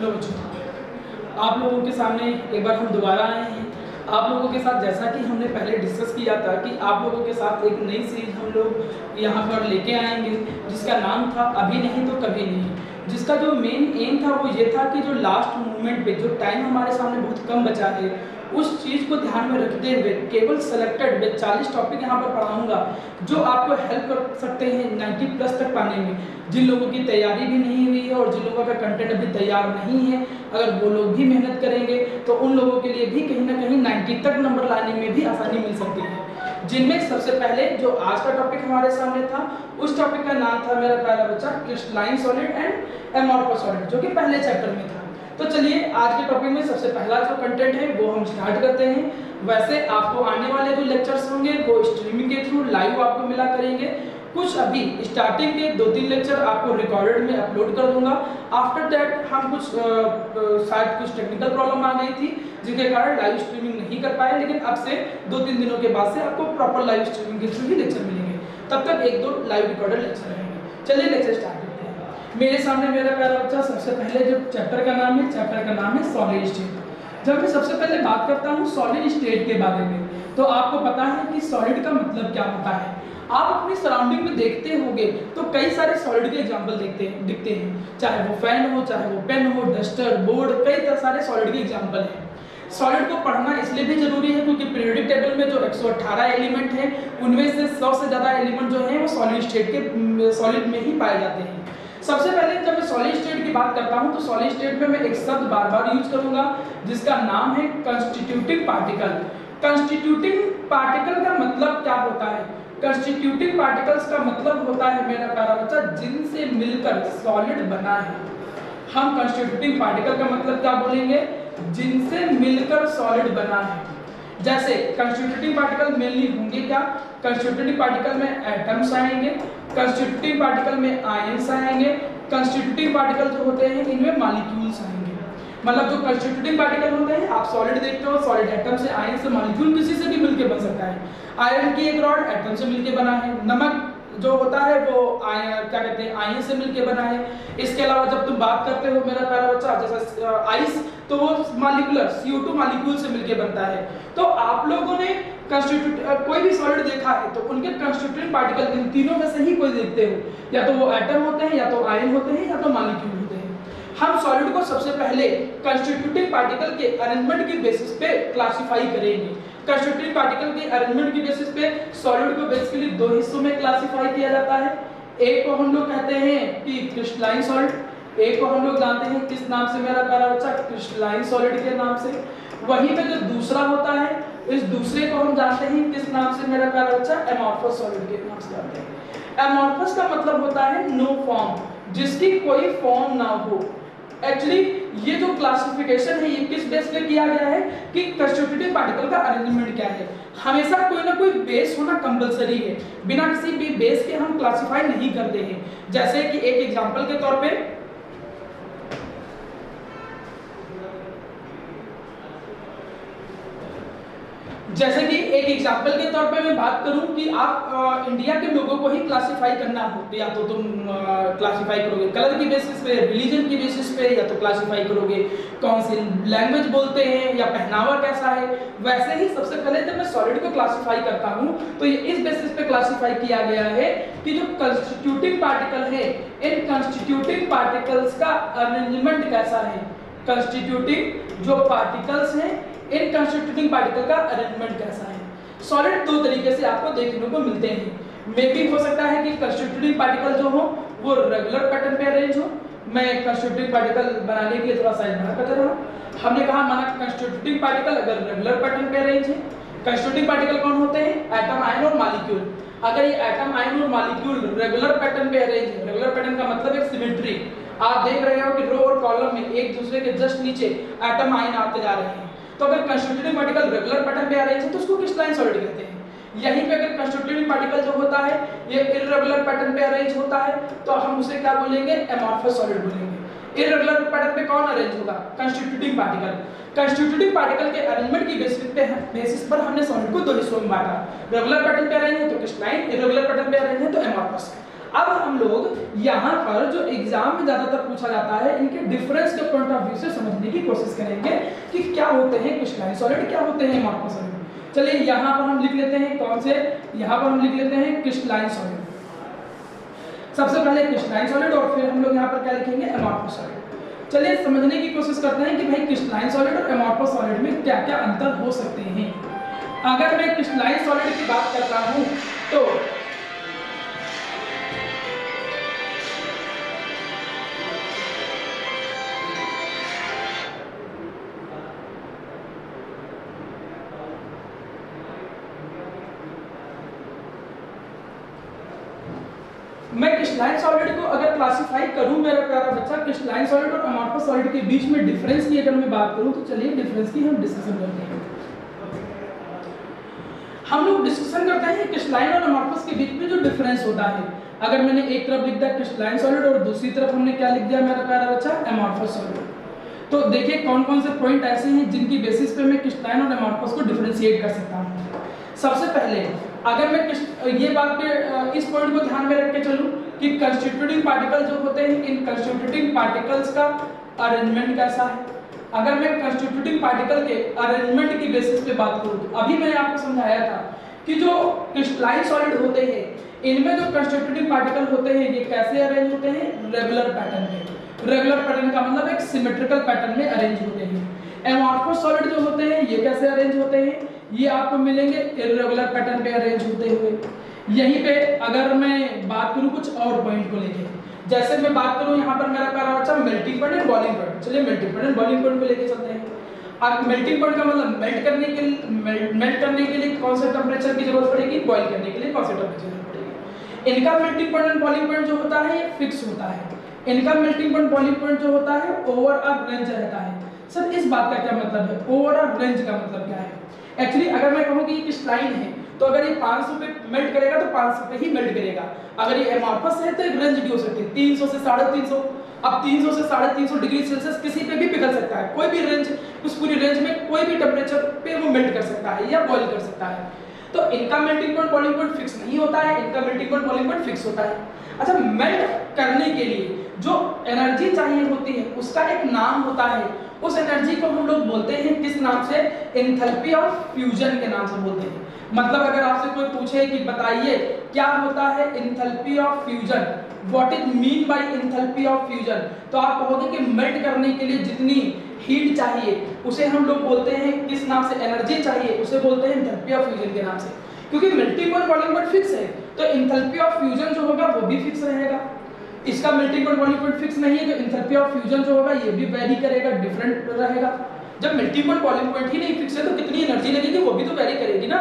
Hello बच्चों, आप लोगों के सामने एक बार हम दोबारा आए हैं। आप लोगों के साथ जैसा कि हमने पहले डिस्कस किया था कि आप लोगों के साथ एक नई सीरीज हम लोग यहाँ पर लेके आएंगे जिसका नाम था अभी नहीं तो कभी नहीं। जिसका जो मेन एम था वो ये था कि जो लास्ट मोमेंट पे जो टाइम हमारे सामने बहुत कम बचा है उस चीज़ को ध्यान में रखते हुए केवल सेलेक्टेड में 40 टॉपिक यहाँ पर पढ़ाऊंगा जो आपको हेल्प कर सकते हैं 90+ तक पाने में। जिन लोगों की तैयारी भी नहीं हुई है और जिन लोगों का कंटेंट अभी तैयार नहीं है, अगर वो लोग भी मेहनत करेंगे तो उन लोगों के लिए भी कहीं ना कहीं 90 तक नंबर लाने में भी आसानी मिल सकती है। जिनमें सबसे पहले जो आज का टॉपिक हमारे सामने था उस टॉपिक का नाम था मेरा प्यारा बच्चा crystalline solid and amorphous solid, जो कि पहले चैप्टर में था। तो चलिए आज के टॉपिक में सबसे पहला जो कंटेंट है वो हम स्टार्ट करते हैं। वैसे आपको आने वाले जो लेक्चर्स होंगे वो स्ट्रीमिंग के थ्रू लाइव आपको मिला करेंगे। कुछ अभी स्टार्टिंग के 2-3 लेक्चर आपको रिकॉर्डेड में अपलोड कर दूंगा। आफ्टर दैट हम कुछ शायद कुछ टेक्निकल प्रॉब्लम आ गई थी जिसके कारण लाइव स्ट्रीमिंग नहीं कर पाए, लेकिन अब से 2-3 दिनों के बाद से आपको प्रॉपर लाइव स्ट्रीमिंग के थ्रू ही लेक्चर मिलेंगे। तब तक 1-2 लाइव रिकॉर्डेड लेक्चर रहेंगे। चलिए लेक्चर स्टार्ट करते हैं। मेरे सामने मेरा प्यारा बच्चा सबसे पहले जो चैप्टर का नाम है सॉलिड स्टेट। जब मैं सबसे पहले बात करता हूँ सॉलिड स्टेट के बारे में तो आपको पता है कि सॉलिड का मतलब क्या होता है। आप अपनी सराउंडिंग में देखते होंगे तो कई सारे सॉलिड के एग्जांपल दिखते हैं, चाहे वो फैन हो, चाहे वो पेन हो, डस्टर, बोर्ड, कई सारे सॉलिड के एग्जांपल हैं। सॉलिड को पढ़ना इसलिए भी जरूरी है क्योंकि पीरियोडिक टेबल में जो 118 एलिमेंट हैं उनमें से 100 से ज़्यादा एलिमेंट जो हैं वो सॉलिड में ही पाए जाते हैं। सबसे पहले जब मैं सॉलिड स्टेट की बात करता हूं तो सॉलिड स्टेट में मैं एक शब्द बार बार यूज करूंगा जिसका नाम है कंस्टिट्यूटिंग पार्टिकल। कंस्टिट्यूटिंग पार्टिकल का मतलब क्या होता है? कंस्टिट्यूटिंग पार्टिकल्स का मतलब होता है मेरा प्यारा बच्चा जिनसे मिलकर सॉलिड बना है। हम कंस्टिट्यूटिंग पार्टिकल का मतलब क्या बोलेंगे? जिनसे मिलकर सॉलिड बना है। जैसे कंस्टिट्यूटिंग पार्टिकल मेनली होंगे क्या? कंस्टिट्यूटिंग पार्टिकल में एटम्स आएंगे, कंस्टिट्यूटिंग पार्टिकल में आयंस आएंगे, कंस्टिट्यूटिंग पार्टिकल जो होते हैं इनमें मॉलिक्यूल्स आएंगे। मतलब जो कंस्टिट्यूटिंग पार्टिकल होते हैं, आप सॉलिड देखते हो, सॉलिड एटम से, आयन से, मॉलिक्यूल किसी से भी मिलके बन सकता है। आयरन की एक रॉड एटम से मिलके बना है। नमक जो होता है वो क्या कहते हैं आयन से मिलके बना है। इसके अलावा जब तुम बात करते हो मेरा प्यारा बच्चा जैसा आइस, तो वो मॉलिक्यूलर CO2 मॉलिक्यूल से मिलके बनता है। तो आप लोगों ने कोई भी सॉलिड देखा है तो उनके कंस्टिट्यूटिंग पार्टिकल इन तीनों में से ही कोई देखते हो, या तो वो एटम होते हैं, या तो आयन होते हैं, या तो मॉलिक्यूल होते हैं। हम सॉलिड को सबसे पहले कंस्टिट्यूटिंग पार्टिकल के अरेंजमेंट की बेसिस पे क्लासिफाई करेंगे। कंस्टिट्यूटिंग पार्टिकल के अरेंजमेंट की बेसिस पे सॉलिड को बेसिकली 2 हिस्सों में क्लासिफाई किया जाता है। एक को हम लोग कहते हैं कि क्रिस्टलाइन सॉलिड, एक को हम लोग जानते हैं किस नाम से मेरा प्यारा बच्चा? क्रिस्टलाइन सॉलिड के नाम से। वहीं पे जो दूसरा होता है इस दूसरे को हम जानते हैं किस नाम से मेरा प्यारा बच्चा? एमोर्फस सॉलिड के नाम से जानते हैं। एमोर्फस का मतलब होता है नो फॉर्म, जिसकी कोई फॉर्म ना हो। एक्चुअली ये जो क्लासिफिकेशन है ये किस बेस पे किया गया है कि कंस्टिट्यूटिव पार्टिकल का अरेंजमेंट क्या है। हमेशा कोई ना कोई बेस होना कंपलसरी है, बिना किसी भी बेस के हम क्लासिफाई नहीं करते हैं। जैसे कि एक एग्जांपल के तौर पे मैं बात करूं कि आप इंडिया के लोगों को ही क्लासिफाई करना हो, या तो तुम क्लासिफाई करोगे कलर की बेसिस पे, रिलीजन की बेसिस पे, या तो क्लासिफाई करोगे कौन सी लैंग्वेज बोलते हैं या पहनावा कैसा है। वैसे ही सबसे पहले जब मैं सॉलिड को क्लासिफाई करता हूं तो ये इस बेसिस पे क्लासिफाई किया गया है कि जो कंस्टिट्यूटिंग पार्टिकल है इन कंस्टिट्यूटिंग पार्टिकल्स का अरेंजमेंट कैसा है। कंस्टिट्यूटिंग जो पार्टिकल्स हैं इन कंस्टिट्यूटिंग पार्टिकल का अरेंजमेंट कैसा है। सॉलिड 2 तरीके से आपको देखने को मिलते हैं। मे भी हो सकता है कि कंस्टिट्यूटिंग पार्टिकल जो हो वो रेगुलर पैटर्न पे अरेंज हो। मैं कंस्टिट्यूटिंग पार्टिकल बनाने के लिए थोड़ा साइज बड़ा करता रहा। हमने कहा माना कंस्टिट्यूटिंग पार्टिकल अगर रेगुलर पैटर्न पे अरेंज है। कंस्टिट्यूटिंग पार्टिकल कौन होते हैं? एटम, आयन और मॉलिक्यूल। अगर ये एटम, आयन और मॉलिक्यूल रेगुलर पैटर्न पे अरेंज है, रेगुलर पैटर्न का मतलब एक सिमेट्री, आप देख रहे हो कि रो और कॉलम में एक दूसरे के जस्ट नीचे एटम, आयन आते जा रहे हैं। तो अगर कंस्टिट्यूटिंग पार्टिकल रेगुलर पैटर्न पे अरेंज है तो उसको क्रिस्टलाइन सॉलिड कहते हैं। यहीं पे अगर कंस्टिट्यूटिंग पार्टिकल जो होता है ये इर्रेगुलर पैटर्न पे अरेंज होता है तो हम उसे क्या बोलेंगे? एमोर्फस सॉलिड बोलेंगे। इर्रेगुलर पैटर्न पे कौन अरेंज होगा? Constituting particle. कंस्टिट्यूटिंग पार्टिकल के अरेंजमेंट की बेसिस पर हमने सॉलिड को 2 हिस्सों में बांटा। रेगुलर पैटर्न पे अरेंज है तो क्रिस्टलाइन, इर्रेगुलर पैटर्न पे अरेंज है तो एमोर्फस। अब हम लोग यहाँ पर जो एग्जाम में ज्यादातर पूछा जाता है, इनके डिफरेंस के पॉइंट ऑफ व्यू से समझने की कोशिश करेंगे कि क्या होते हैं क्रिस्टलाइन सॉलिड, क्या होते हैं अमॉर्फस सॉलिड। चलिए यहाँ पर हम लिख लेते हैं कौन से, यहाँ पर हम लिख लेते हैं क्रिस्टलाइन सॉलिड। सबसे पहले क्रिस्टलाइन सॉलिड और फिर हम लोग यहाँ पर क्या लिखेंगे, अमॉर्फस सॉलिड। चलिए समझने की कोशिश करते हैं कि भाई क्रिस्टलाइन सॉलिड और अमॉर्फस सॉलिड में क्या क्या अंतर हो सकते हैं। अगर मैं क्रिस्टलाइन सॉलिड की बात करता हूँ तो मैं क्रिस्टलाइन सॉलिड को अगर क्लासिफाई करूं मेरा प्यारा बच्चा, क्रिस्टलाइन सॉलिड और अमॉर्फस सॉलिड के बीच में डिफरेंस की अगर मैं बात करूं तो चलिए डिफरेंस की हम डिस्कशन करते हैं। हम लोग डिस्कशन करते हैं क्रिस्टलाइन और अमॉर्फस के बीच में जो डिफरेंस होता है। अगर मैंने एक तरफ लिख दिया क्रिस्टलाइन सॉलिड और दूसरी तरफ हमने क्या लिख दिया मेरा प्यारा बच्चा, अमॉर्फस सॉलिड, तो देखिए कौन कौन से पॉइंट ऐसे हैं जिनकी बेसिस पे मैं क्रिस्टलाइन और अमॉर्फस को डिफरेंशिएट कर सकता हूं। सबसे पहले अगर मैं ये बात पे इस पॉइंट को ध्यान में रख के चलूं कि कंस्टिट्यूटिंग पार्टिकल जो होते हैं, इन कंस्टिट्यूटिंग पार्टिकल्स का अरेंजमेंट कैसा है। अगर मैं कंस्टिट्यूटिंग पार्टिकल के अरेंजमेंट की बेसिस पे बात करूं तो अभी मैंने आपको समझाया था कि जो क्रिस्टलाइन सॉलिड होते हैं इनमें जो कंस्टिट्यूटिंग पार्टिकल होते हैं ये कैसे अरेंज होते हैं, रेगुलर पैटर्न में। रेगुलर पैटर्न का मतलब एक सिमेट्रिकल पैटर्न में अरेंज होते हैं। अमॉर्फस सॉलिड जो होते हैं ये कैसे अरेंज होते हैं, ये आपको मिलेंगे इर्रेगुलर पैटर्न पे अरेंज होते हुए। यहीं पे अगर मैं बात करूं कुछ और पॉइंट को लेके, जैसे मैं बात करूं यहाँ पर मेरा प्यारा बच्चा melting point and boiling point. चलिए melting point and boiling point को लेके चलते हैं। अब मेल्टिंग पॉइंट का मतलब मेल्ट करने के लिए कौन से टेम्परेचर की जरूरत पड़ेगी, बॉईल करने के लिए कौन से टेम्परेचर की जरूरत पड़ेगी। इनका melting point and boiling point जो होता है ये फिक्स होता है। इनका मेल्टिंग पॉइंट बॉइलिंग पॉइंट जो होता है ओवर अ रेंज रहता है। सर इस बात का क्या मतलब है, ओवर अ रेंज का मतलब क्या है। एक्चुअली अगर मैं कहूं कि ये क्रिस्टलाइन है तो अगर ये 500 पे मेल्ट करेगा तो 500 पे ही मेल्ट करेगा। अगर ये अमॉर्फस है तो एक रेंज भी हो सकती है 300 से 350। अब 300 से 350 डिग्री सेल्सियस किसी पे भी पिघल सकता है, कोई भी रेंज, उस पूरी रेंज में कोई भी टेम्परेचर पे वो मेल्ट कर सकता है या बॉईल कर सकता है। तो इनका melting point boiling point fix नहीं होता है, इनका melting point boiling point fix होता है। अच्छा, मेल्ट करने के लिए जो एनर्जी चाहिए होती है उसका एक नाम होता है। उस एनर्जी को हम लोग बोलते हैं किस नाम से, एंथैल्पी ऑफ फ्यूजन के नाम से बोलते हैं। मतलब अगर आपसे कोई पूछे कि बताइए क्या होता है enthalpy of fusion, what is mean by enthalpy of fusion, तो आप कहोगे कि मेल्ट करने के लिए जितनी हीट चाहिए उसे हम लोग बोलते हैं किस नाम से, एनर्जी चाहिए उसे बोलते हैं एंथैल्पी ऑफ फ्यूजन के नाम से। क्योंकि melting point boiling point fix है तो एंथैल्पी ऑफ फ्यूजन जो होगा वो भी फिक्स रहेगा। इसका melting point boiling point fix नहीं है तो एंथैल्पी ऑफ फ्यूजन जो होगा ये भी वेरी करेगा, डिफरेंट रहेगा। जब मेल्टिंग पॉइंट बॉइलिंग पॉइंट ही नहीं फिक्स है तो कितनी एनर्जी लगेगी वो भी तो वेरी करेगी ना।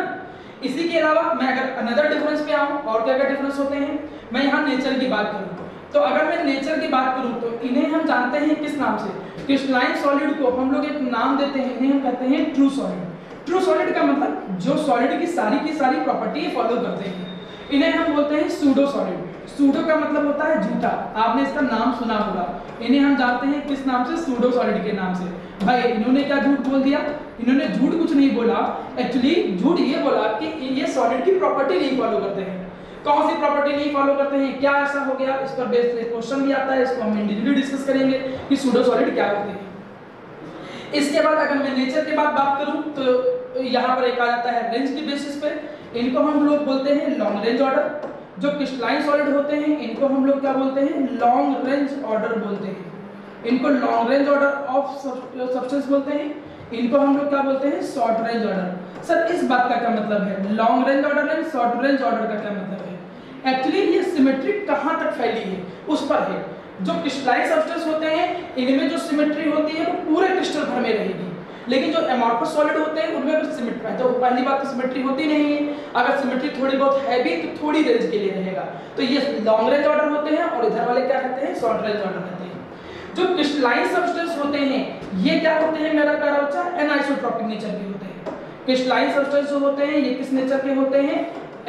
इसी के अलावा मैं अगर अनदर डिफरेंस पे आऊं, और क्या क्या डिफरेंस होते हैं, मैं यहाँ नेचर की बात करूं तो अगर मैं नेचर की बात करूं तो इन्हें हम जानते हैं किस नाम से, क्रिस्टलाइन सॉलिड को हम लोग एक नाम देते हैं, इन्हें हम कहते हैं ट्रू सॉलिड। ट्रू सॉलिड का मतलब जो सॉलिड की सारी प्रॉपर्टी फॉलो करते हैं, इन्हें हम बोलते हैं सूडो सॉलिड। सूडो का मतलब होता है झूठा, आपने इसका नाम सुना होगा। इन्हें हम जानते हैं किस नाम से, सूडो सॉलिड के नाम से। भाई इन्होंने क्या झूठ बोल दिया, इन्होंने झूठ कुछ नहीं बोला, एक्चुअली झूठ ये बोला कि ये सॉलिड की प्रॉपर्टी नहीं फॉलो करते हैं। कौन सी प्रॉपर्टी नहीं फॉलो करते हैं, क्या ऐसा हो गया, इस पर बेस्ड क्वेश्चन भी आता है, इसको हम इंडिविजुअली डिस्कस करेंगे कि सूडो सॉलिड क्या होते हैं। इसके बाद अगर मैं नेचर के बाद बात करूं तो यहाँ पर एक आ जाता है रेंज की बेसिस पे, इनको हम लोग बोलते हैं लॉन्ग रेंज ऑर्डर। जो क्रिस्टलाइन सॉलिड होते हैं इनको हम लोग क्या बोलते हैं, लॉन्ग रेंज ऑर्डर बोलते हैं। इनको long range order of substance बोलते हैं, इनको हम लोग क्या बोलते हैं, शॉर्ट रेंज ऑर्डर। सर इस बात का क्या मतलब है, long range order and short range order का क्या मतलब है। एक्चुअली ये सिमेट्री कहाँ तक फैली है उस पर है। जो क्रिस्टलाइन सब्सटेंस होते हैं इनमें जो सिमेट्री होती है वो पूरे क्रिस्टल भर में रहेगी, लेकिन जो अमॉर्फस सॉलिड होते हैं उनमें कुछ सिमेट्री है, तो पहली बात तो सिमेट्री होती नहीं है। अगर सिमेट्री थोड़ी बहुत है भी तो थोड़ी रेंज के लिए रहेगा। तो ये लॉन्ग रेंज ऑर्डर होते हैं और इधर वाले क्या कहते हैं, शॉर्ट रेंज ऑर्डर कहते हैं। जो क्रिस्टलाइन सब्सटेंस होते हैं ये क्या होते हैं मेरा प्यारा बच्चा, एनाइसोट्रोपिक नेचर के होते हैं। क्रिस्टलाइन सब्सटेंस जो होते हैं ये किस नेचर के होते हैं,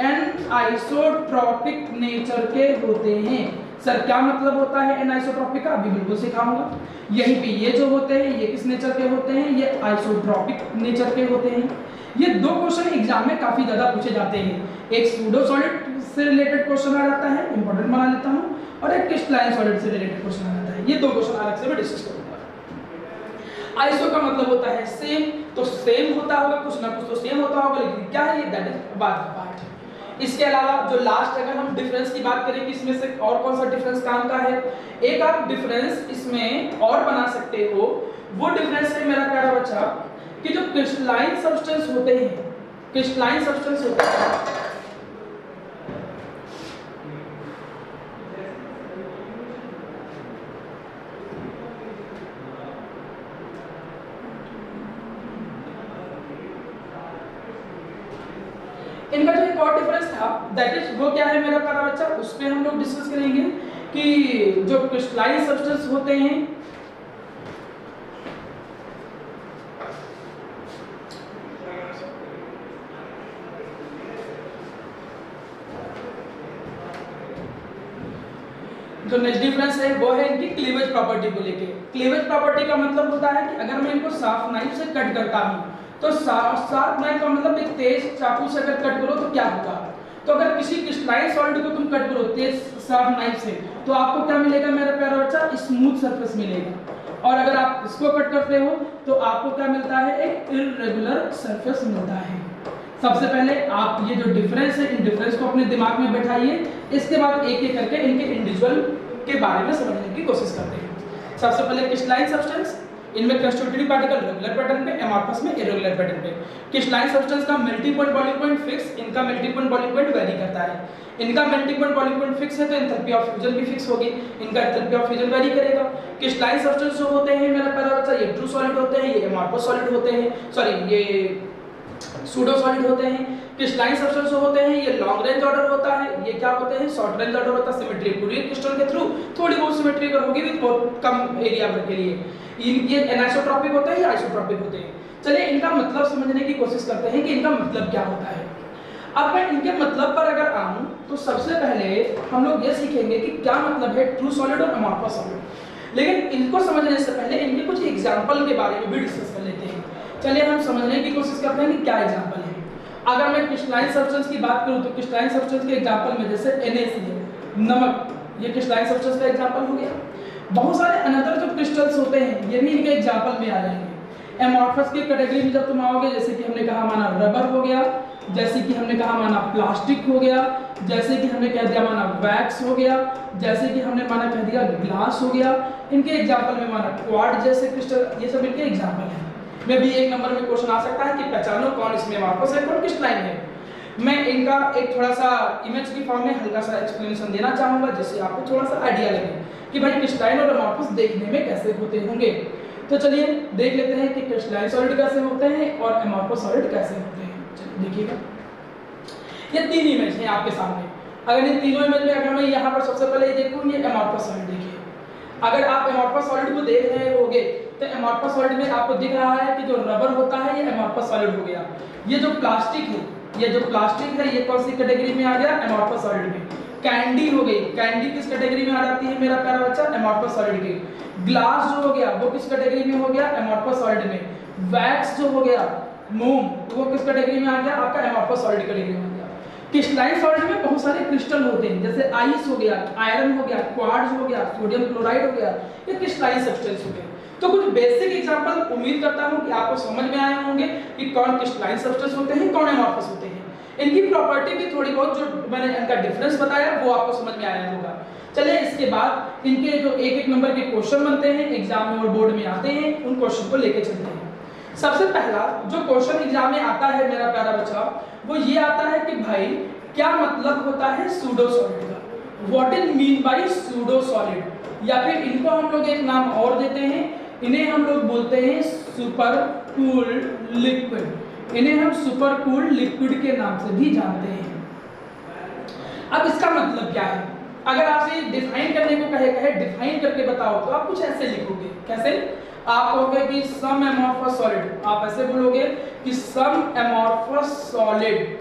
एनाइसोट्रोपिक नेचर के होते हैं। सर क्या मतलब होता है एनाइसोट्रोपिक का, अभी बिल्कुल सिखाऊंगा। यहीं पे ये जो होते हैं ये किस नेचर के होते हैं, ये आइसोट्रोपिक नेचर के होते हैं। ये दो क्वेश्चन एग्जाम में काफी ज्यादा पूछे जाते हैं। एक सूडो सॉलिड से रिलेटेड क्वेश्चन आ जाता है, इंपॉर्टेंट बना लेता हूं, और एक क्रिस्टलाइन सॉलिड से रिलेटेड क्वेश्चन आ जाता है। ये दो क्वेश्चन अलग से मैं डिस्कस करूंगा। आइसो का मतलब होता है सेम, तो सेम होता होगा, कुछ ना कुछ तो सेम होता होगा, लेकिन क्या है ये, दैट इज बाद का पार्ट। इसके अलावा जो लास्ट, अगर हम डिफरेंस की बात करें कि इसमें से और कौन सा डिफरेंस काम का है, एक आप डिफरेंस इसमें और बना सकते हो। वो डिफरेंस है मेरा प्यारा बच्चा कि जो क्रिस्टलाइन सब्सटेंस होते हैं, क्रिस्टलाइन सब्सटेंस होते हैं, इनका जो एक और डिफरेंस था, दैट इज वो क्या है मेरा प्यारा बच्चा, उस पे हम लोग डिस्कस करेंगे कि जो क्रिस्टलाइन सब्सटेंस होते हैं, जो नेक्स्ट डिफरेंस है वो है इनकी क्लीवेज प्रॉपर्टी को लेके। क्लीवेज प्रॉपर्टी का मतलब होता है कि अगर मैं इनको साफ नाइफ से कट करता हूं, तो साफ नाइफ का मतलब एक तेज चाकू से अगर कट करो तो क्या होगा, तो अगर किसी क्रिस्टलाइन सॉलिड को तुम कट करो तेज साफ नाइफ से, तो आपको क्या मिलेगा मेरा प्यारा बच्चा, स्मूथ सरफेस मिलेगा। और अगर आप इसको कट करते हो तो आपको क्या मिलता है, एक इररेगुलर सरफेस मिलता है। सबसे पहले आप ये जो डिफरेंस है, इन डिफरेंस को अपने दिमाग में बैठाइए, इसके बाद एक एक करके इनके इंडिविजुअल के बारे में समझने की कोशिश करते हैं। सबसे पहले क्रिस्टलाइन सब्सटेंस, इनमें कंस्टिट्यूटिव पार्टिकल रेगुलर पैटर्न पे, एमॉर्फस में इरेगुलर पैटर्न पे। क्रिस्टलाइन सब्सटेंस का melting point boiling point fix, इनका melting point boiling point vary करता है। इनका melting point boiling point fix है तो एंथैल्पी ऑफ फ्यूजन भी फिक्स होगी, इनका एंथैल्पी ऑफ फ्यूजन वेरी करेगा। क्रिस्टलाइन सब्सटेंस जो होते हैं मेरा प्यारा बच्चा, ये ट्रू सॉलिड होते हैं, ये एमॉर्फस सॉलिड होते हैं, सॉरी ये सूडो सॉलिड होते हैं। क्रिस्टलाइन सब्सटेंस जो होते हैं ये लॉन्ग रेंज ऑर्डर होता है, ये क्या होते हैं, शॉर्ट रेंज ऑर्डर होता है। सिमेट्री पूरी क्रिस्टल के थ्रू थोड़ी बहुत सिमेट्री अगर होगी भी बहुत कम एरिया भर के लिए। ये एनिसोट्रॉपिक होते हैं या आइसोट्रॉपिक होते हैं। चलिए इनका मतलब समझने की कोशिश करते हैं कि इनका मतलब क्या होता है। अब मैं इनके मतलब पर अगर आऊं तो सबसे पहले हम लोग ये सीखेंगे कि क्या मतलब है ट्रू सॉलिड और अमॉर्फस सॉलिड। लेकिन इनको समझने से पहले इनके कुछ एग्जांपल के बारे में भी डिस्कस कर लेते हैं। चलिए हम समझने की कोशिश करते हैं कि क्या एग्जांपल है। अगर मैं क्रिस्टलाइन सब्सटेंस की बात करूं तो क्रिस्टलाइन सब्सटेंस के एग्जांपल में जैसे NaCl नमक, ये क्रिस्टलाइन सब्सटेंस का एग्जांपल हो गया। बहुत सारे अनदर जो क्रिस्टल्स होते हैं ये भी इनके एग्जांपल में आ जाएंगे। एमॉर्फस की कैटेगरी में जब तुम आओगे, जैसे कि हमने कहा माना रबर हो गया, जैसे कि हमने कहा माना प्लास्टिक हो गया, जैसे कि हमने कह दिया माना वैक्स हो गया, जैसे कि हमने माना कह दिया ग्लास हो गया। इनके एग्जांपल में माना क्वार्ट्ज जैसे क्रिस्टल, ये सब इनके एग्जांपल हैं। में भी एक नंबर में क्वेश्चन आ सकता है कि पहचानो कौन इसमें एमॉर्फस है कौन क्रिस्टलाइन है। मैं इनका एक थोड़ा सा इमेज की फॉर्म में हल्का सा एक्सप्लेनेशन देना चाहूंगा जिससे आपको थोड़ा सा आइडिया लगे कि भाई क्रिस्टलाइन और एमॉर्फस देखने में कैसे होते होंगे। तो चलिए देख लेते हैं कि क्रिस्टलाइन सॉलिड कैसे होते हैं और एमॉर्फस सॉलिड कैसे होते हैं। चलिए देखिएगा, ये तीन इमेज हैं आपके सामने। अगर इन तीनों इमेज में अगर मैं यहाँ पर सबसे पहले ये देखूँ, ये एमॉर्फस सॉलिड देखिए। अगर आप एमॉर्फस सॉलिड को देख रहे होगे तो एमॉर्फस सॉलिड में आपको दिख रहा है कि जो रबर होता है ये एमॉर्फस सॉलिड हो गया। ये जो प्लास्टिक है, ये जो प्लास्टिक है ये कौन सी कैटेगरी में आ गया, एमॉर्फस सॉलिड में। कैंडी हो गई, कैंडी किस कैटेगरी में आ जाती है मेरा प्यारा बच्चा, एमॉर्फस सॉलिड के। ग्लास जो हो गया वो किस कैटेगरी में हो गया, एमॉर्फस सॉलिड में। वैक्स जो हो गया, मोम, तो वो किस कैटेगरी में आ गया, आपका एमॉर्फस सॉलिड कैटेगरी में आ गया। क्रिस्टलाइन सॉलिड में बहुत सारे क्रिस्टल होते हैं, जैसे आइस हो गया, आयरन हो गया, क्वार्ट्ज हो गया, सोडियम क्लोराइड हो गया, ये क्रिस्टलाइन सब्सटेंस हो गए। तो कुछ बेसिक एग्जांपल उम्मीद करता हूं कि आपको समझ में आए होंगे कि कौन क्रिस्टलाइन सब्सटेंस होते हैं, कौन एमॉर्फस होते हैं। इनकी प्रॉपर्टी भी थोड़ी बहुत जो मैंने इनका डिफरेंस बताया वो आपको समझ में आया होगा। चलिए इसके बाद इनके जो एक एक नंबर के क्वेश्चन बनते हैं एग्जाम में और बोर्ड में आते हैं, उन क्वेश्चन को लेके चलते हैं। सबसे पहला जो क्वेश्चन एग्जाम में आता है मेरा प्यारा बच्चा, वो ये आता है कि भाई क्या मतलब होता है सूडो सॉलिड का, what is mean by pseudo solid, या फिर इनको हम लोग एक नाम और देते हैं, इन्हें हम लोग बोलते हैं सुपर कूल्ड लिक्विड। इन्हें हम सुपर कूल्ड लिक्विड के नाम से भी जानते हैं। अब इसका मतलब क्या है, अगर आपसे डिफाइन करने को कहे डिफाइन करके बताओ तो आप कुछ ऐसे लिखोगे, कैसे, आप कहोगे कि सम एमॉर्फस सॉलिड, आप ऐसे बोलोगे कि सम एमॉर्फस सॉलिड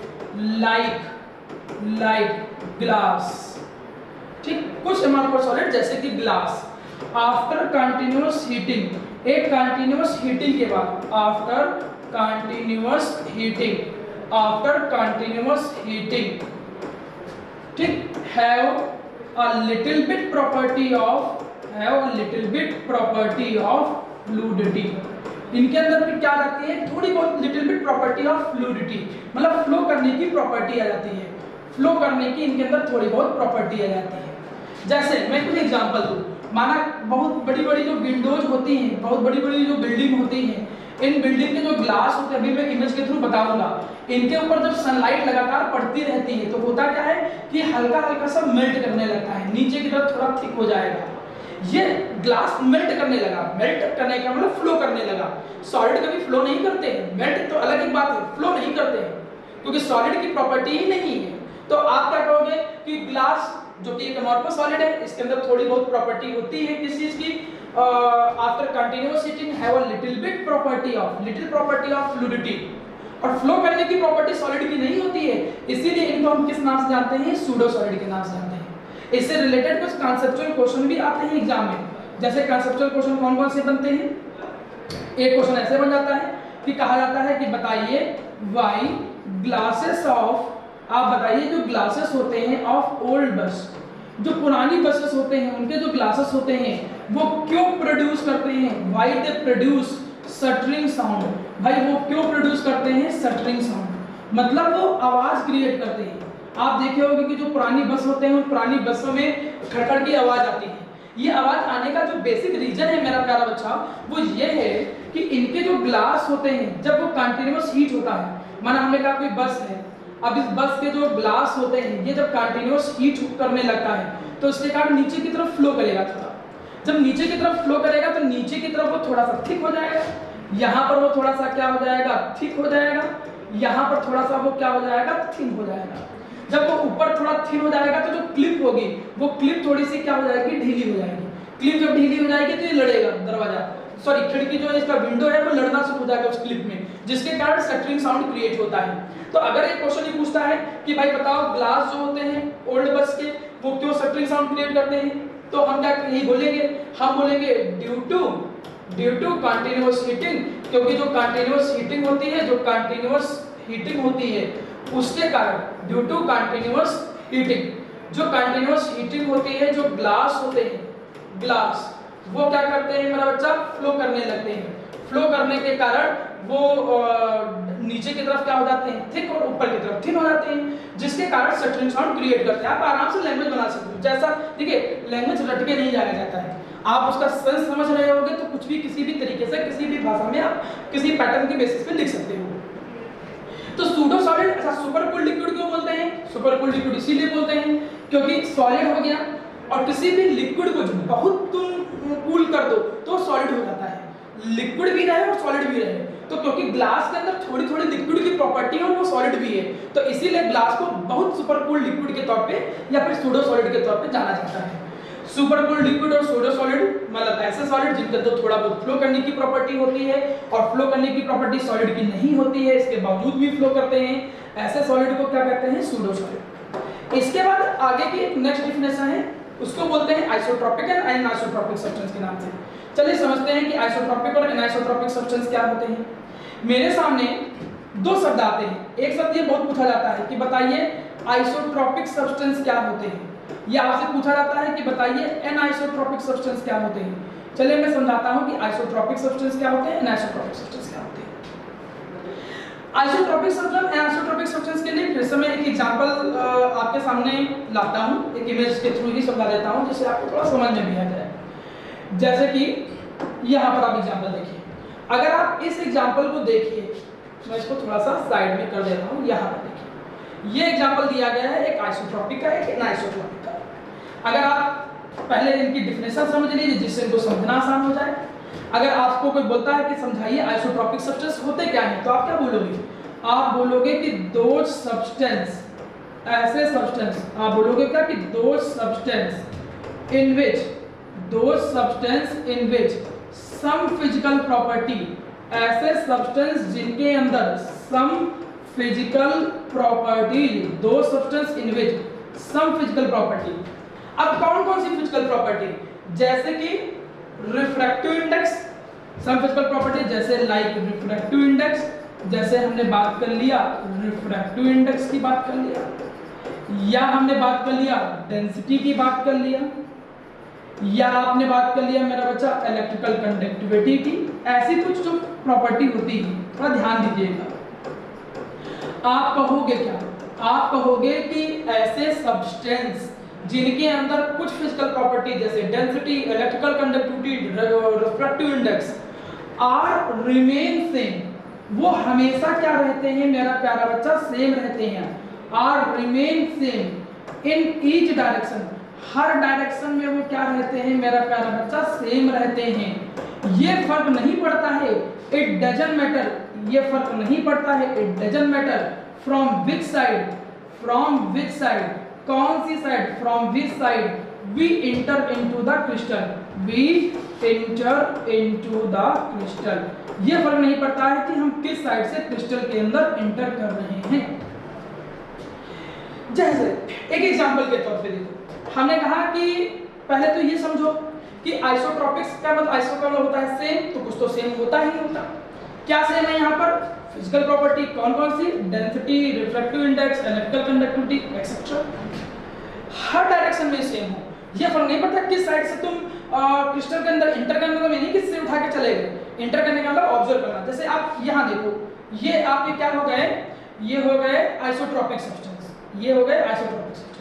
लाइक ग्लास, ठीक, कुछ एमॉर्फस सॉलिड जैसे कि ग्लास। आफ्टर कंटिन्यूअस हीटिंग, एक कंटिन्यूअस हीटिंग के बाद, after continuous heating, after continuous heating, ठीक, have a little bit property of fluidity, इनके अंदर भी क्या आती है, थोड़ी बहुत little bit property of fluidity, मतलब फ्लो करने की प्रॉपर्टी आ जाती है, फ्लो करने की इनके अंदर थोड़ी बहुत प्रॉपर्टी आ जाती है। जैसे मैं कुछ एग्जांपल दूं, माना बहुत बड़ी बड़ी जो विंडोज होती हैं, बहुत बड़ी बड़ी जो बिल्डिंग होती हैं, इन बिल्डिंग के जो ग्लास होते हैं, अभी मैं इमेज के थ्रू बताऊंगा, इनके ऊपर जब सनलाइट लगातार पड़ती रहती है तो होता क्या है कि हल्का हल्का सा मेल्ट करने लगता है, नीचे की तरफ थोड़ा थिक हो जाएगा, ये ग्लास मेल्ट करने लगा, मेल्ट करने का मतलब फ्लो करने लगा। सॉलिड कभी फ्लो नहीं करते हैं, मेल्ट तो अलग एक बात है, फ्लो नहीं करते हैं क्योंकि सॉलिड की प्रॉपर्टी ही नहीं है। तो आप क्या कहोगे कि ग्लास जो कि एक अमॉर्फस सॉलिड है, इसके अंदर थोड़ी बहुत प्रॉपर्टी होती है किस चीज की, after continuous heating have a little property of fluidity, और फ्लो करने की प्रॉपर्टी सॉलिड की नहीं होती है, इसीलिए इनको हम किस नाम से जानते हैं, सूडो सॉलिड के नाम से जानते हैं। इससे रिलेटेड कुछ कॉन्सेप्चुअल क्वेश्चन भी आते हैं एग्जाम में, जैसे कॉन्सेप्चुअल क्वेश्चन कौन कौन से बनते हैं, एक क्वेश्चन ऐसे बन जाता है कि कहा जाता है कि बताइए व्हाई ग्लासेस ऑफ, आप बताइए जो ग्लासेस होते हैं ऑफ ओल्ड बस, जो पुरानी बसेस होते हैं उनके जो ग्लासेस होते हैं वो क्यों प्रोड्यूस करते हैं, why they produce shuttering sound, भाई वो क्यों प्रोड्यूस करते हैं शटरिंग साउंड, मतलब वो आवाज क्रिएट करते हैं। आप देखे होंगे कि जो पुरानी बस होते हैं उन पुरानी बसों में खड़खड़ की आवाज आती है, ये आवाज आने का जो बेसिक रीजन है मेरा प्यारा बच्चा वो ये है कि इनके जो ग्लास होते हैं जब वो कंटिन्यूअस हीट होता है, माना हमने कहा कोई बस है, अब इस बस के जो ग्लास होते हैं ये जब कंटिन्यूअस हीट करने लगता है तो इसके कारण नीचे की तरफ फ्लो करेगा, थोड़ा जब नीचे की तरफ फ्लो करेगा तो नीचे की तरफ वो थोड़ा सा थिक हो जाएगा, यहाँ पर वो थोड़ा सा क्या हो जाएगा, थिक हो जाएगा, यहाँ पर थोड़ा सा वो क्या हो जाएगा, थिन हो जाएगा। जब वो ऊपर थोड़ा थिन हो जाएगा तो जो क्लिप होगी वो क्लिप थोड़ी सी क्या हो जाएगी, ढीली हो जाएगी, क्लिप जब ढीली हो जाएगी तो ये लड़ेगा, दरवाजा सॉरी खिड़की जो इसका विंडो है वो लड़ना शुरू हो जाएगा उस क्लिप में, जिसके कारण शटरिंग साउंड क्रिएट होता है। तो अगर एक क्वेश्चन ये पूछता है कि भाई बताओ ग्लास जो होते हैं ओल्ड बस के वो क्यों शटरिंग साउंड क्रिएट करते हैं, तो हम क्या यही बोलेंगे, हम बोलेंगे ड्यू टू कंटीन्यूअस हीटिंग, क्योंकि जो कंटीन्यूअस हीटिंग होती है, जो कंटीन्यूअस हीटिंग होती है उसके कारण, ड्यू टू कंटीन्यूअस हीटिंग, जो कंटीन्यूअस हीटिंग होती है, जो ग्लास होते हैं, ग्लास वो क्या करते हैं मेरा बच्चा, फ्लो करने लगते हैं, फ्लो करने के कारण वो नीचे की तरफ क्या हो जाते हैं, थिक, और ऊपर की तरफ थिन हो जाते हैं, जिसके कारण शटरिंग साउंड क्रिएट करते हैं। आप आराम से लैंग्वेज बना सकते हो, जैसा देखिए लैंग्वेज रट के नहीं जाया जाता है, आप उसका सेंस समझ रहे होगे तो कुछ भी किसी भी तरीके से किसी भी भाषा में आप किसी पैटर्न के बेसिस पे लिख सकते हो। तो सूडो सॉलिड, अच्छा सुपर कूल्ड लिक्विड क्यों बोलते हैं, सुपर कूल्ड लिक्विड इसीलिए बोलते हैं क्योंकि सॉलिड हो गया और किसी भी लिक्विड को बहुत तुम कूल कर दो तो सॉलिड हो जाता है, लिक्विड भी रहे और सॉलिड भी रहे, तो क्योंकि ग्लास के अंदर थोड़ी थोड़ी लिक्विड की प्रॉपर्टी है और वो सॉलिड भी है, तो इसीलिए ग्लास को बहुत सुपर कूल्ड लिक्विड के तौर पे या फिर सूडो सॉलिड के तौर पे जाना जाता है। सुपर कूल्ड लिक्विड और सूडो सॉलिड मतलब ऐसे सॉलिड जिनके अंदर थोड़ा बहुत फ्लो करने की प्रॉपर्टी होती है और फ्लो करने की प्रॉपर्टी सॉलिड की नहीं होती है, इसके बावजूद भी फ्लो करते हैं, ऐसे सॉलिड को क्या कहते हैं, सूडो सॉलिड। इसके बाद आगे की एक नेक्स्ट डेफिनेशन है, उसको बोलते हैं आइसोट्रोपिक एंड अनआइसोट्रोपिक सब्सटेंस के नाम से। चलिए समझते हैं कि आइसोट्रोपिक और अनआइसोट्रोपिक सब्सटेंस क्या होते हैं। मेरे सामने दो शब्द आते हैं, एक शब्द ये बहुत पूछा जाता है कि बताइए आइसोट्रोपिक सब्सटेंस क्या होते हैं, या आपसे पूछा जाता है कि बताइए एनाइसोट्रोपिक सब्सटेंस क्या होते हैं। चलिए मैं समझाता हूं कि आइसोट्रोपिक सब्सटेंस क्या होते हैं, एनाइसोट्रोपिक सब्सटेंस क्या होते हैं। आइसोट्रोपिक सब्सटेंस, एनाइसोट्रोपिक सब्सटेंस के लिए फिर से मैं एक एग्जांपल आपके सामने लाता हूं, एक इमेज के थ्रू ही समझा देता हूं जिससे आपको थोड़ा समझ में भी आ जाए। जैसे कि यहाँ पर आप एग्जांपल देखिए, अगर आप इस एग्जांपल को देखिए, मैं इसको थोड़ा सा साइड में कर देता हूँ, यहाँ पर देखिए ये एग्जांपल दिया गया है एक आइसोट्रोपिक का एक एनाइसोट्रोपिक का। अगर आप पहले इनकी डिफिनेशन समझ लीजिए जिससे इनको समझना आसान हो जाए। अगर आपको कोई बोलता है कि समझाइए आइसोट्रोपिक सब्सटेंस होते क्या हैं, तो आप क्या बोलोगे, आप बोलोगे कि दो सब्सटेंस, ऐसे सब्सटेंस, आप बोलोगे क्या कि दो substance in which some physical property, ऐसे सब्सटेंस जिनके अंदर सम फिजिकल प्रॉपर्टी, दो substance in which some physical property. अब कौन कौन सी फिजिकल प्रॉपर्टी, जैसे कि refractive index, some physical property जैसे लाइक रिफ्रैक्टिव इंडेक्स, जैसे हमने बात कर लिया रिफ्रैक्टिव इंडेक्स की बात कर लिया, या हमने बात कर लिया डेंसिटी की बात कर लिया, या आपने बात कर लिया मेरा बच्चा इलेक्ट्रिकल कंडक्टिविटी की। ऐसी कुछ जो प्रॉपर्टी होती है, थोड़ा ध्यान दीजिएगा। आप कहोगे क्या? आप कहोगे कि ऐसे सब्सटेंस जिनके अंदर कुछ फिजिकल प्रॉपर्टी जैसे density, electrical conductivity, refractive index are remain same, वो हमेशा क्या रहते हैं मेरा प्यारा बच्चा? सेम रहते हैं। Are remain same in each direction, हर डायरेक्शन में वो क्या रहते हैं मेरा प्यारा बच्चा? सेम रहते हैं। ये फर्क नहीं पड़ता है, इट डजंट मैटर, ये फर्क नहीं पड़ता है, it doesn't matter from which side, from which side, कौन सी side? From which side we enter into the crystal, we enter into the crystal. ये फर्क नहीं पड़ता है कि हम किस साइड से क्रिस्टल के अंदर इंटर कर रहे हैं। जैसे एक एग्जांपल के तौर पे देखो, हमने कहा कि पहले तो ये समझो कि आइसोट्रोपिक्स का मतलब आइसो का मतलब होता है सेम, तो कुछ तो सेम होता ही होता। क्या सेम है यहाँ पर? फिजिकल प्रॉपर्टी कौन कौन सी? Density, refractive index, electrical conductivity etcetera, हर डायरेक्शन में सेम हो। ये फर्क नहीं पड़ता किस साइड से तुम क्रिस्टल के अंदर इंटर करने का नहीं किससे उठा के चले गए, इंटर करने का मतलब ऑब्जर्व करना। जैसे आप यहाँ देखो, ये आपके क्या हो गए? ये हो गए आइसोट्रोपिक सब्सटेंस, ये हो गए आइसोट्रोपिक सब्सटेंस।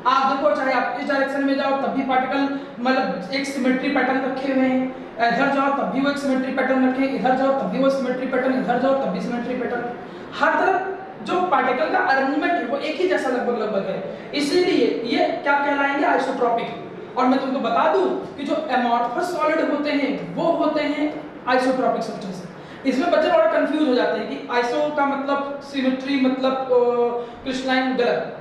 आप देखो चाहे आप इस डायरेक्शन में जाओ तब भी पार्टिकल मतलब एक सिमेट्री पैटर्न रखे हुए हैं, इधर जाओ तब भी वो एक सिमेट्री पैटर्न रखे, इधर जाओ तब भी वो सिमेट्री पैटर्न, इधर जाओ तब भी सिमेट्री पैटर्न। हर तरफ जो पार्टिकल का अरेंजमेंट है वो एक ही जैसा लगभग है, इसीलिए ये क्या कहलाएंगे? आइसोट्रोपिक। और मैं तुमको बता दूं कि जो एमॉर्फस सॉलिड होते हैं वो होते हैं आइसोट्रोपिक सब्सटेंस। इसमें बच्चे बड़ा कंफ्यूज हो जाते हैं कि आइसो का मतलब सिमेट्री मतलब क्रिस्टलाइन, गलत।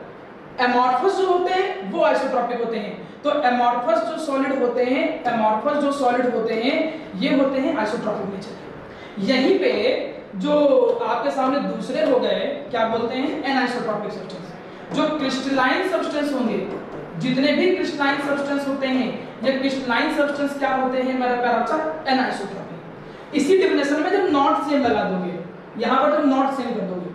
एमॉर्फस जो होते हैं वो आइसोट्रोपिक होते हैं। तो एमॉर्फस जो सॉलिड होते हैं, एमॉर्फस जो सॉलिड होते हैं ये होते हैं आइसोट्रोपिक नेचर के। यहीं पे जो आपके सामने दूसरे हो गए क्या बोलते हैं? Anisotropic substance. जो क्रिस्टलाइन सब्सटेंस होंगे, जितने भी क्रिस्टलाइन सब्सटेंस होते हैं, ये क्रिस्टलाइन सब्सटेंस क्या होते हैं मेरा प्यारा बच्चा? एनाइसोट्रोपिक। इसी डेफिनेशन में जब नॉट सेम लगा दोगे, यहाँ पर जब नॉट सेम कर दोगे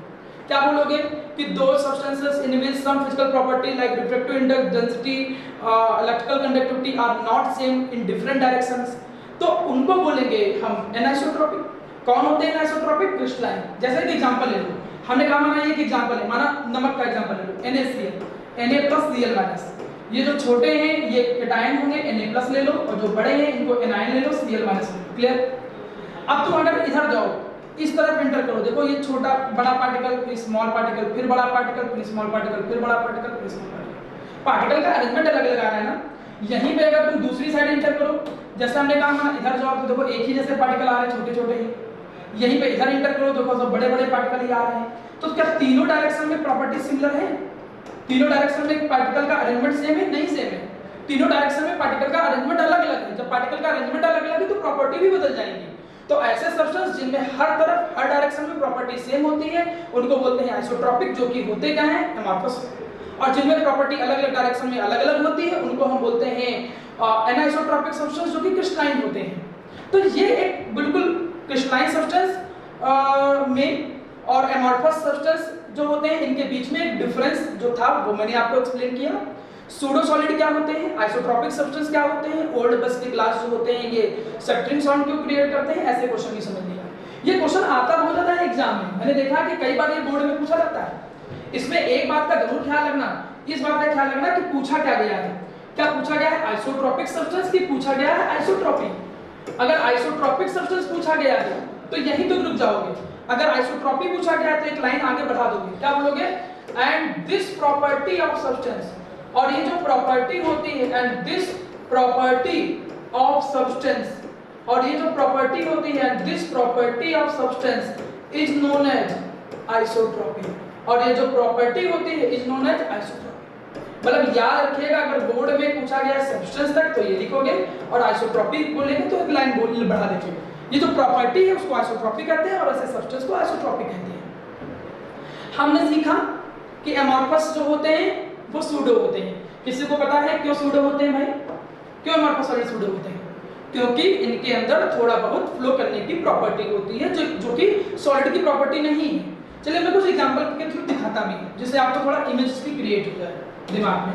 क्या बोलोगे? कि दो substances in which some physical property like refractive index, density, electrical conductivity are not same in different directions, तो उनको बोलेंगे हम एनाइसोट्रोपिक। कौन होते हैं एनाइसोट्रोपिक? क्रिस्टलाइन। जैसे एक एग्जांपल ले लो, हमने कहा माना ये एक एग्जांपल है, माना नमक का एग्जांपल ले लो, NaCl, Na+Cl-। ये जो छोटे हैं ये केटायन होंगे, Na+ ले लो, और जो बड़े हैं इनको एनायन ले लो, Cl-। क्लियर? अब तुम अगर इधर जाओ इस तरफ एंटर करो, देखो ये छोटा बड़ा पार्टिकल, फिर स्मॉल पार्टिकल, फिर बड़ा पार्टिकल, फिर स्मॉल पार्टिकल, फिर बड़ा पार्टिकल, फिर स्मॉल पार्टिकल। पार्टिकल का अरेंजमेंट अलग अलग आ रहा है ना। यहीं पे अगर तुम दूसरी साइड एंटर करो, जैसे हमने कहा ना इधर जाओ तो देखो एक ही जैसे पार्टिकल आ रहे हैं, छोटे छोटे ही। यहीं पे इधर एंटर करो देखो सब बड़े बड़े पार्टिकल ही आ रहे हैं। तो क्या तीनों डायरेक्शन में प्रॉपर्टी सिमिलर है? तीनों डायरेक्शन में पार्टिकल का अरेंजमेंट सेम है? नहीं सेम है। तीनों डायरेक्शन में पार्टिकल का अरेंजमेंट अलग अलग है। जब पार्टिकल का अरेंजमेंट अलग अलग है तो प्रॉपर्टी भी बदल जाएंगी। तो ऐसे सब्सटेंस जिनमें हर तरफ हर डायरेक्शन में प्रॉपर्टी सेम होती है उनको बोलते हैं आइसोट्रोपिक, जो कि होते क्या हैं? एमॉर्फस। और जिनमें प्रॉपर्टी अलग अलग डायरेक्शन में अलग अलग होती है उनको हम बोलते हैं एनाइसोट्रोपिक सब्सटेंस, जो कि क्रिस्टलाइन होते हैं। तो ये एक बिल्कुल क्रिस्टलाइन सब्सटेंस में और एमॉर्फस सब्सटेंस जो होते हैं इनके बीच में एक डिफरेंस जो था वो मैंने आपको एक्सप्लेन किया। सूडो सॉलिड क्या होते हैं, आइसोट्रोपिक सब्सटेंस क्या होते हैं, ओल्ड बस के क्लास जो होते हैं ये स्ट्रक्चरिंग साउंड क्यों क्रिएट करते हैं, ऐसे क्वेश्चन भी समझ लिया। ये क्वेश्चन आता हो जाता है एग्जाम में, मैंने देखा कि कई बार ये बोर्ड में पूछा जाता है। इसमें एक बात का जरूर ख्याल रखना, इस बात का ख्याल रखना कि पूछा क्या गया है। क्या पूछा गया है? आइसोट्रोपिक सब्सटेंस की पूछा गया है आइसोट्रोपिक। अगर आइसोट्रोपिक सब्सटेंस पूछा गया है तो यहीं तो रुक जाओगे। अगर आइसोट्रोपिक पूछा गया है तो एक लाइन आगे बढ़ा दोगे, क्या बोलोगे? And this property of substance, और ये जो प्रॉपर्टी होती है and this property of substance, और ये जो प्रॉपर्टी होती है and this property of substance is known as isotropic, और ये जो प्रॉपर्टी होती है इज नोन एज आइसोट्रोपिक। मतलब याद रखिएगा, अगर बोर्ड में पूछा गया सब्सटेंस तक तो ये लिखोगे, और आइसोट्रोपिक बोलेंगे तो एक लाइन बोल बढ़ा देंगे। ये जो प्रॉपर्टी है उसको आइसोट्रोपिक कहते हैं और ऐसे सब्सटेंस को आइसोट्रोपिक कहते हैं। हमने सीखा कि एमॉर्फस जो होते हैं वो सूडो होते हैं। किसी को पता है क्यों सूडो होते हैं भाई? क्यों एमॉर्फस सॉलिड सूडो होते हैं? क्योंकि इनके अंदर थोड़ा बहुत फ्लो करने की प्रॉपर्टी होती है जो कि सॉलिड की प्रॉपर्टी नहीं है। चलिए मैं कुछ एग्जांपल के थ्रू दिखाता भी हूं, जिससे आपको थोड़ा इमेज की क्रिएट हो जाए दिमाग में।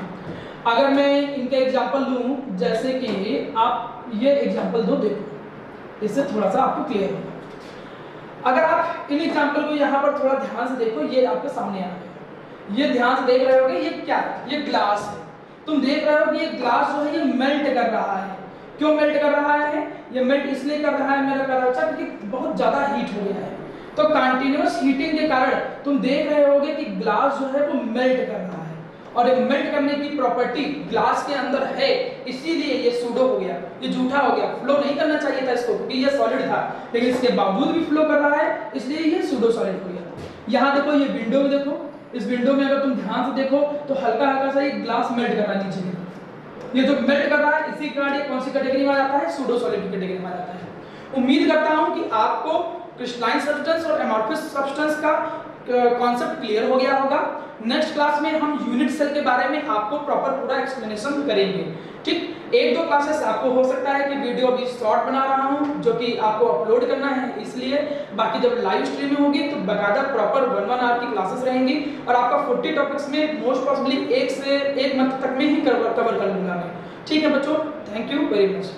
अगर मैं इनका एग्जांपल लूं, जैसे कि आप ये एग्जांपल दो, देखो इससे थोड़ा सा आपको क्लियर होगा। अगर आप इन एग्जांपल को यहाँ पर थोड़ा ध्यान से देखो, ये आपके सामने आ गया, ये ध्यान से देख रहे होगे, ये क्या है? ये ग्लास है। तुम देख रहे हो कि ये ग्लास जो है ये मेल्ट कर रहा है। क्यों मेल्ट कर रहा है? ये मेल्ट इसलिए कर रहा है मेरा प्यारा बच्चा, क्योंकि बहुत ज्यादा हीट हो गया है। तो कंटीन्यूअस हीटिंग के कारण तुम देख रहे होगे कि ग्लास जो है वो मेल्ट कर रहा है, और ये मेल्ट करने की प्रॉपर्टी ग्लास के अंदर है, इसीलिए ये सूडो हो गया, ये झूठा हो गया। फ्लो नहीं करना चाहिए था इसको, क्योंकि ये सॉलिड था, लेकिन इसके बावजूद भी फ्लो कर रहा है, इसलिए ये सूडो सॉलिड हो गया। यहाँ देखो, ये विंडो में देखो, इस विंडो में अगर तुम ध्यान से देखो तो हल्का हल्का सा ये ग्लास मेल्ट कर रहा है नीचे की तरफ। ये जो मेल्ट कर रहा है, इसी कारण ये कौन सी कैटेगरी में आ जाता है? सूडो सॉलिड की कैटेगरी में आ जाता है। उम्मीद करता हूं कि आपको क्रिस्टलाइन सब्सटेंस और एमॉर्फस सब्सटेंस का कॉन्सेप्ट क्लियर हो गया होगा। नेक्स्ट क्लास में हम यूनिट सेल के बारे में आपको प्रॉपर पूरा एक्सप्लेनेशन करेंगे। ठीक, एक दो क्लासेस आपको हो सकता है कि वीडियो अभी शॉर्ट बना रहा हूं, जो कि आपको अपलोड करना है, इसलिए बाकी जब लाइव स्ट्रीमिंग होगी तो बकायदा प्रॉपर 1 आवर की क्लासेस रहेंगी, और आपका 40 टॉपिक्स में मोस्ट पॉसिबली 1 से 1 मंथ तक में ही कवर कर लूंगा मैं। ठीक है बच्चों, थैंक यू वेरी मच।